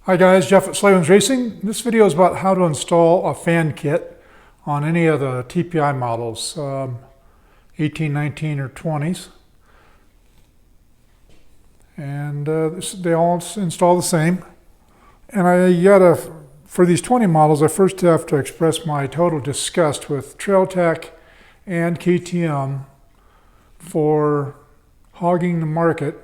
Hi guys, Jeff at Slavens Racing. This video is about how to install a fan kit on any of the TPI models, 18, 19, or 20s. And they all install the same. And for these 20 models, I first have to express my total disgust with Trailtech and KTM for hogging the market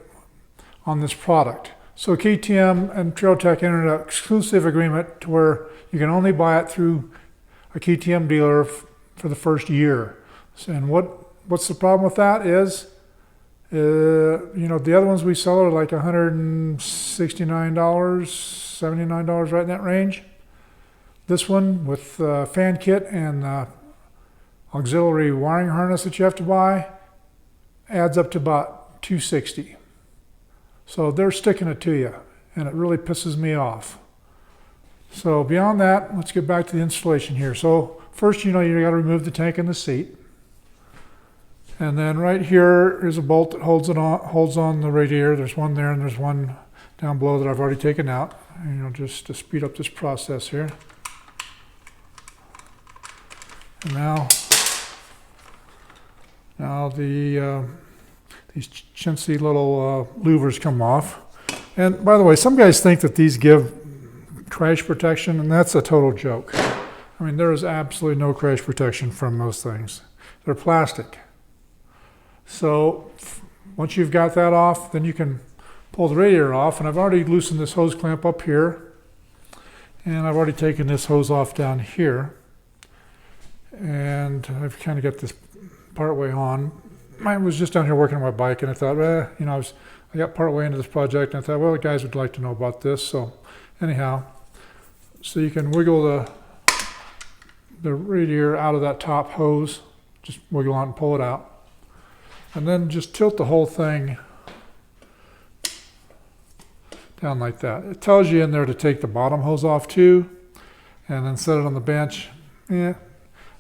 on this product. So KTM and Trailtech entered an exclusive agreement to where you can only buy it through a KTM dealer for the first year. And what's the problem with that is, the other ones we sell are like $169, $79, right in that range. This one with fan kit and auxiliary wiring harness that you have to buy adds up to about $260. So they're sticking it to you, and it really pisses me off. So beyond that, let's get back to the installation here. So first, you got to remove the tank and the seat. And then right here is a bolt that holds on the radiator. There's one there and there's one down below that I've already taken out. Just to speed up this process here. And now these chintzy little louvers come off. And by the way, some guys think that these give crash protection, and that's a total joke. I mean, there is absolutely no crash protection from those things. They're plastic. So once you've got that off, then you can pull the radiator off. And I've already loosened this hose clamp up here. And I've already taken this hose off down here. And I've kind of got this part way on. I was just down here working on my bike, and I thought, I got part way into this project, and I thought, well, the guys would like to know about this. So anyhow, so you can wiggle the radiator out of that top hose, just wiggle on and pull it out. And then just tilt the whole thing down like that. It tells you in there to take the bottom hose off too, and then set it on the bench. I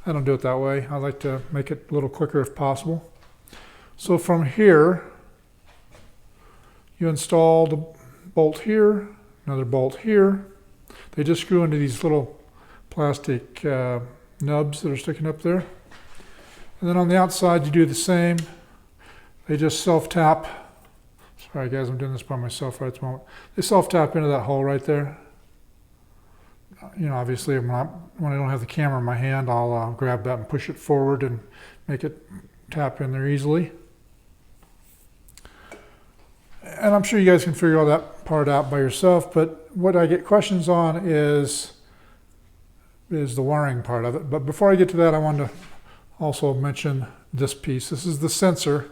don't do it that way. I like to make it a little quicker if possible. So from here, you install the bolt here, another bolt here. They just screw into these little plastic nubs that are sticking up there. And then on the outside, you do the same. They just self-tap. Sorry guys, I'm doing this by myself right at the moment. They self-tap into that hole right there. Obviously when I don't have the camera in my hand, I'll grab that and push it forward and make it tap in there easily. And I'm sure you guys can figure all that part out by yourself, but what I get questions on is the wiring part of it. But before I get to that, I wanted to also mention this piece. This is the sensor,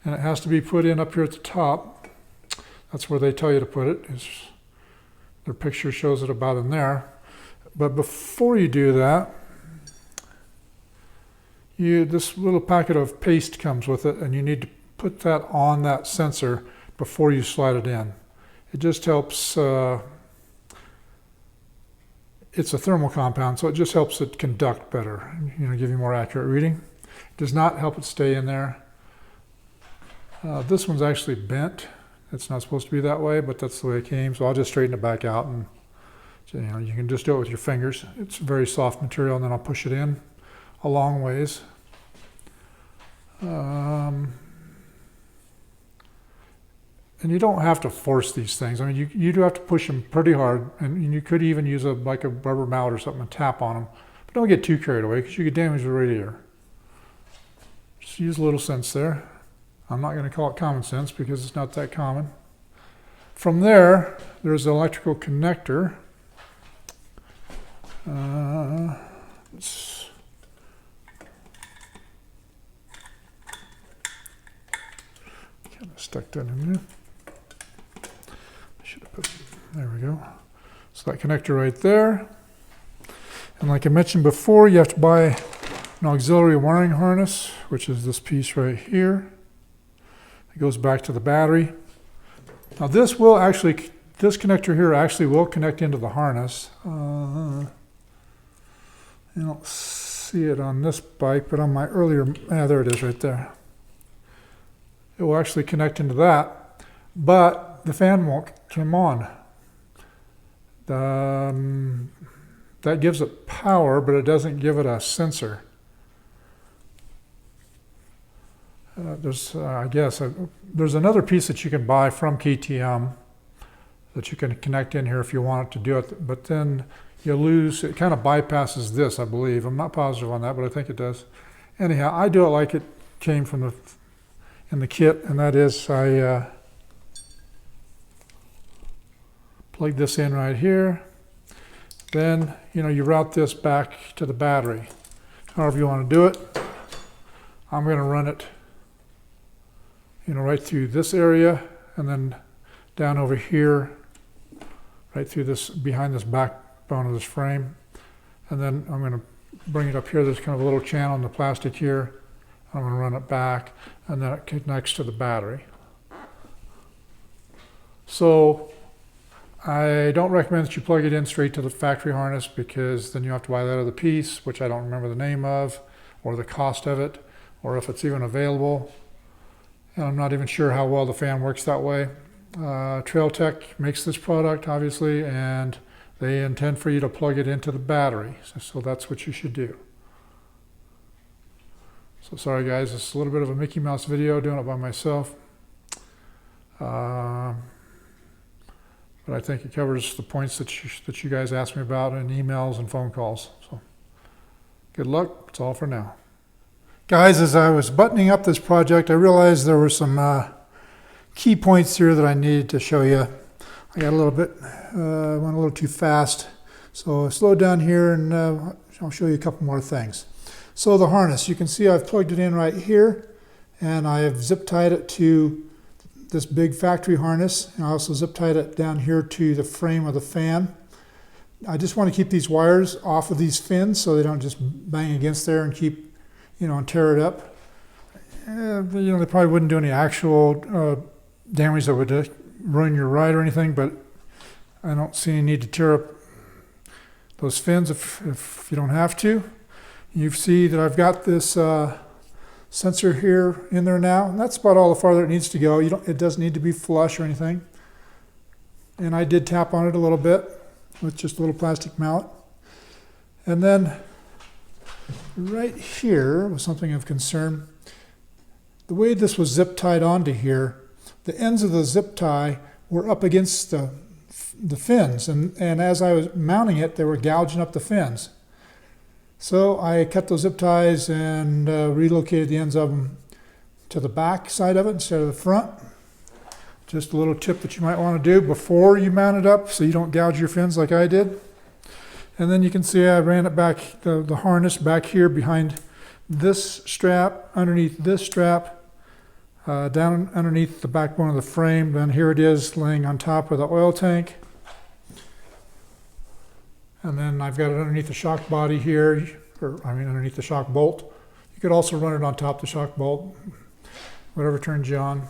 and it has to be put in up here at the top. That's where they tell you to put it. Their picture shows it about in there. But before you do that, this little packet of paste comes with it, and you need to put that on that sensor before you slide it in. It just helps, it's a thermal compound, so it just helps it conduct better, give you more accurate reading. It does not help it stay in there. This one's actually bent. It's not supposed to be that way, but that's the way it came, so I'll just straighten it back out, and you can just do it with your fingers. It's very soft material, and then I'll push it in a long ways. And you don't have to force these things. I mean, you do have to push them pretty hard, and you could even use like a rubber mallet or something and tap on them. But don't get too carried away, because you could damage the radiator. Just use a little sense there. I'm not going to call it common sense because it's not that common. From there, there's an electrical connector. It's kind of stuck that in there. There we go. So that connector right there. And like I mentioned before, you have to buy an auxiliary wiring harness, which is this piece right here. It goes back to the battery. Now this connector here actually will connect into the harness. You don't see it on this bike, but on my earlier, there it is right there. It will actually connect into that, but the fan won't come on. That gives it power, but it doesn't give it a sensor. There's another piece that you can buy from KTM that you can connect in here if you want it to do it, but then you lose, it kind of bypasses this, I believe. I'm not positive on that, but I think it does. Anyhow, I do it like it came from in the kit, and that is I plug this in right here. Then, you route this back to the battery. However you want to do it. I'm going to run it, right through this area, and then down over here, right through this, behind this backbone of this frame. And then I'm going to bring it up here. There's kind of a little channel in the plastic here. I'm going to run it back, and then it connects to the battery. So I don't recommend that you plug it in straight to the factory harness, because then you have to buy that other piece, which I don't remember the name of, or the cost of it, or if it's even available. And I'm not even sure how well the fan works that way. Trail Tech makes this product, obviously, and they intend for you to plug it into the battery. So that's what you should do. So sorry guys, it's a little bit of a Mickey Mouse video, doing it by myself. But I think it covers the points that you guys asked me about in emails and phone calls. So good luck. That's all for now. Guys, as I was buttoning up this project, I realized there were some key points here that I needed to show you. I got a little bit, went a little too fast. So I slowed down here, and I'll show you a couple more things. So the harness, you can see I've plugged it in right here, and I have zip tied it to this big factory harness, and I also zip tied it down here to the frame of the fan. I just want to keep these wires off of these fins so they don't just bang against there and keep, and tear it up. They probably wouldn't do any actual damage that would ruin your ride or anything, but I don't see any need to tear up those fins if you don't have to. You see that I've got this sensor here in there now, and that's about all the farther it needs to go. It doesn't need to be flush or anything. And I did tap on it a little bit with just a little plastic mallet. And then right here was something of concern. The way this was zip tied onto here, the ends of the zip tie were up against the fins, and as I was mounting it, they were gouging up the fins. So I cut those zip ties and relocated the ends of them to the back side of it instead of the front. Just a little tip that you might want to do before you mount it up so you don't gouge your fins like I did. And then you can see I ran it back, the harness back here behind this strap, underneath this strap, down underneath the backbone of the frame. Then here it is laying on top of the oil tank. And then I've got it underneath the shock body here, underneath the shock bolt. You could also run it on top of the shock bolt, whatever turns you on.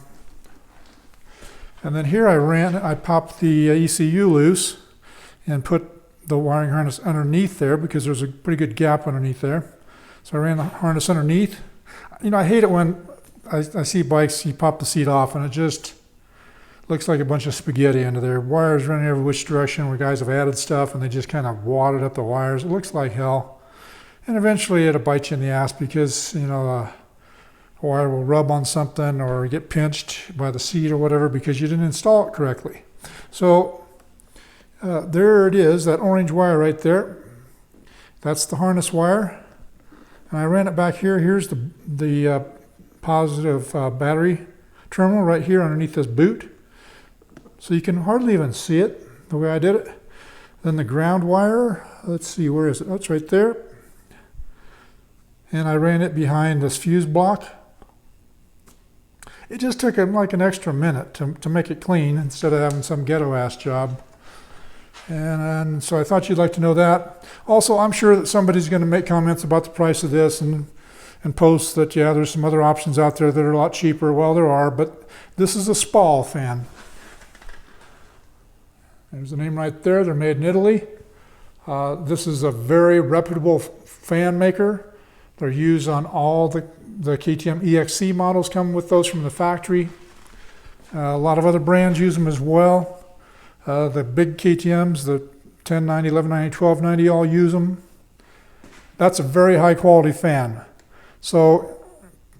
And then here I popped the ECU loose and put the wiring harness underneath there because there's a pretty good gap underneath there. So I ran the harness underneath. I hate it when I see bikes, you pop the seat off and it just looks like a bunch of spaghetti under there. Wires running every which direction where guys have added stuff and they just kind of wadded up the wires. It looks like hell. And eventually it'll bite you in the ass because, a wire will rub on something or get pinched by the seat or whatever because you didn't install it correctly. So there it is, that orange wire right there. That's the harness wire. And I ran it back here. Here's the positive battery terminal right here underneath this boot. So you can hardly even see it the way I did it. Then the ground wire, let's see, where is it? Oh, it's right there. And I ran it behind this fuse block. It just took like an extra minute to make it clean instead of having some ghetto-ass job. And so I thought you'd like to know that. Also, I'm sure that somebody's going to make comments about the price of this and post that, yeah, there's some other options out there that are a lot cheaper. Well, there are, but this is a Spall fan. There's the name right there. They're made in Italy. This is a very reputable fan maker. They're used on all the KTM EXC models, come with those from the factory. A lot of other brands use them as well. The big KTMs, the 1090, 1190, 1290, all use them. That's a very high quality fan. So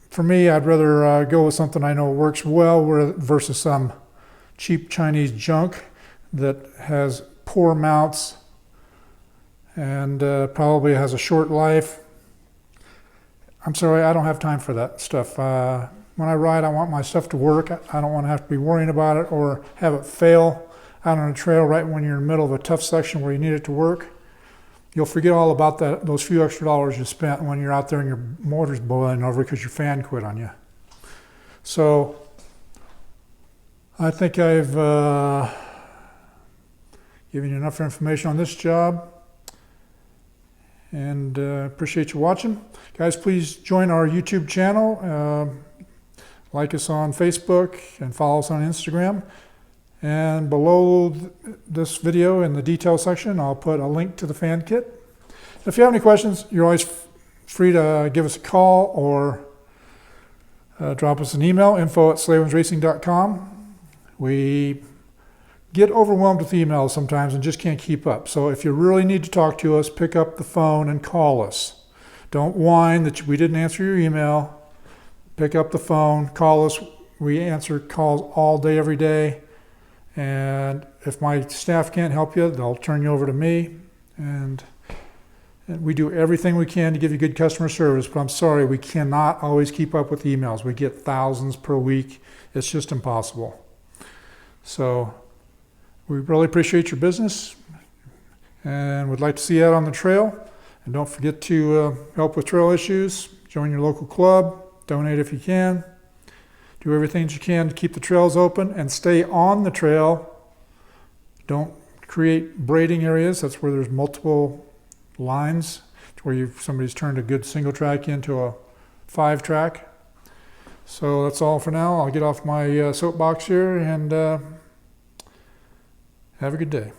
for me, I'd rather go with something I know works well versus some cheap Chinese junk that has poor mounts and probably has a short life. I'm sorry, I don't have time for that stuff. When I ride, I want my stuff to work. I don't want to have to be worrying about it or have it fail out on a trail right when you're in the middle of a tough section where you need it to work. You'll forget all about those few extra dollars you spent when you're out there and your motor's boiling over because your fan quit on you. So I think I've given you enough information on this job, and appreciate you watching. Guys, please join our YouTube channel. Like us on Facebook and follow us on Instagram. And below this video in the detail section, I'll put a link to the fan kit. If you have any questions, you're always free to give us a call or drop us an email, info@slavensracing.com. We get overwhelmed with emails sometimes and just can't keep up. So if you really need to talk to us, pick up the phone and call us. Don't whine that we didn't answer your email. Pick up the phone, call us. We answer calls all day, every day. And if my staff can't help you, they'll turn you over to me. And we do everything we can to give you good customer service. But I'm sorry, we cannot always keep up with emails. We get thousands per week. It's just impossible. So we really appreciate your business and would like to see you out on the trail. And don't forget to help with trail issues. Join your local club. Donate if you can. Do everything that you can to keep the trails open and stay on the trail. Don't create braiding areas. That's where there's multiple lines. It's where somebody's turned a good single track into a 5-track. So that's all for now. I'll get off my soapbox here and have a good day.